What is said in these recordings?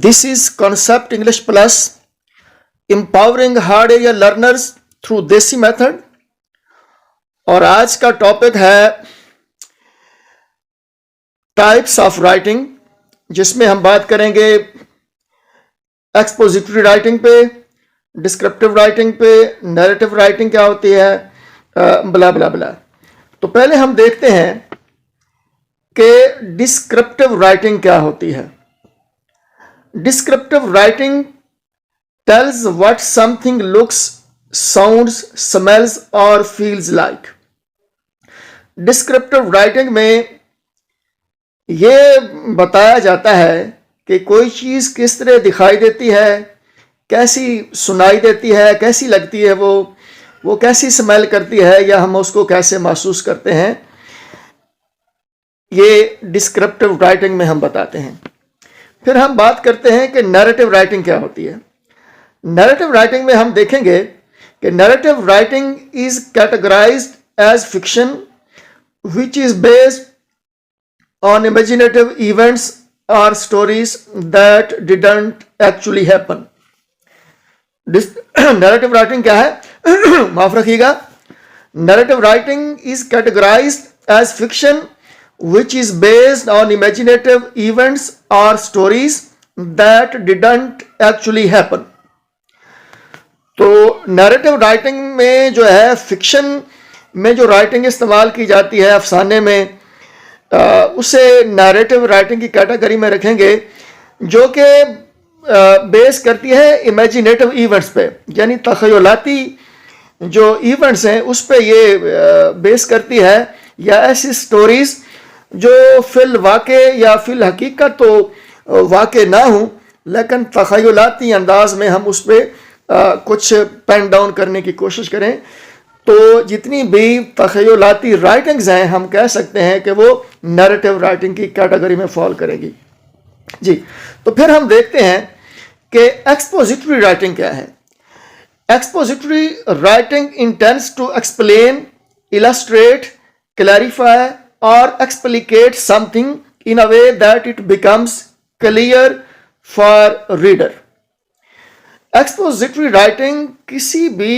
This is Concept English Plus, empowering hard area learners through देसी method. और आज का टॉपिक है टाइप्स ऑफ राइटिंग, जिसमें हम बात करेंगे एक्सपोजिटरी राइटिंग पे, डिस्क्रिप्टिव राइटिंग पे, नैरेटिव राइटिंग क्या होती है, ब्ला ब्ला ब्ला। तो पहले हम देखते हैं कि डिस्क्रिप्टिव राइटिंग क्या होती है। Descriptive writing tells what something looks, sounds, smells or feels like. Descriptive writing में ये बताया जाता है कि कोई चीज़ किस तरह दिखाई देती है, कैसी सुनाई देती है, कैसी लगती है, वो कैसी स्मेल करती है, या हम उसको कैसे महसूस करते हैं, ये डिस्क्रिप्टिव राइटिंग में हम बताते हैं। फिर हम बात करते हैं कि नैरेटिव राइटिंग क्या होती है। नैरेटिव राइटिंग में हम देखेंगे कि narrative writing is categorized as fiction which is based on imaginative events और stories that didn't actually happen. Narrative writing क्या है? माफ रखिएगा। Narrative writing is categorized as fiction which is based on imaginative events or stories that didn't actually happen। तो narrative writing में जो है, fiction में जो राइटिंग इस्तेमाल की जाती है अफसाने में, उसे नैरेटिव राइटिंग की कैटेगरी में रखेंगे, जो कि बेस करती है इमेजिनेटिव इवेंट्स पे, यानी तखयलाती जो इवेंट्स हैं उस पे ये बेस करती है, या ऐसी स्टोरीज जो फिल वाक़े या फिल हकीकत तो वाक़े ना हो, लेकिन तख़यलाती अंदाज में हम उस पर कुछ पेन डाउन करने की कोशिश करें। तो जितनी भी तख़यलाती राइटिंग्स हैं, हम कह सकते हैं कि वो नैरेटिव राइटिंग की कैटेगरी में फॉल करेगी जी। तो फिर हम देखते हैं कि एक्सपोजिटरी राइटिंग क्या है। Expository writing intends to explain, illustrate, clarify or explicate something in a way that it becomes clear for reader। Expository writing किसी भी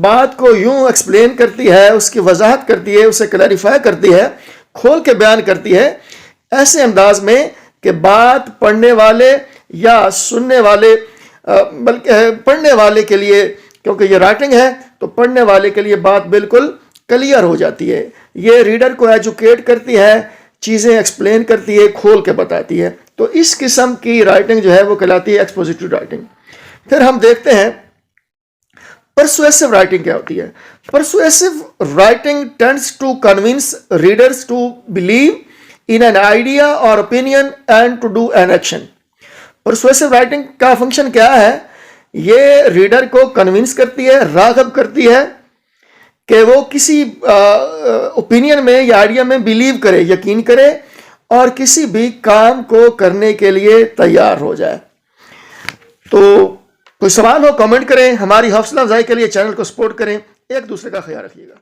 बात को यूं एक्सप्लेन करती है, उसकी वजाहत करती है, उसे क्लैरिफाई करती है, खोल के बयान करती है, ऐसे अंदाज में कि बात पढ़ने वाले या सुनने वाले, बल्कि पढ़ने वाले के लिए, क्योंकि ये राइटिंग है तो पढ़ने वाले के लिए बात बिल्कुल क्लियर हो जाती है। ये रीडर को एजुकेट करती है, चीज़ें एक्सप्लेन करती है, खोल के बताती है। तो इस किस्म की राइटिंग जो है वो कहलाती है एक्सपोजिटरी राइटिंग। फिर हम देखते हैं परसुएसिव राइटिंग क्या होती है। Persuasive writing tends to convince readers to believe in an idea और opinion and to do an action. Persuasive writing का फंक्शन क्या है? ये रीडर को कन्विंस करती है, राग़िब करती है कि वो किसी ओपिनियन में या आइडिया में बिलीव करे, यकीन करे, और किसी भी काम को करने के लिए तैयार हो जाए। तो कोई सवाल हो कमेंट करें, हमारी हौसला अफजाई के लिए चैनल को सपोर्ट करें। एक दूसरे का ख्याल रखिएगा।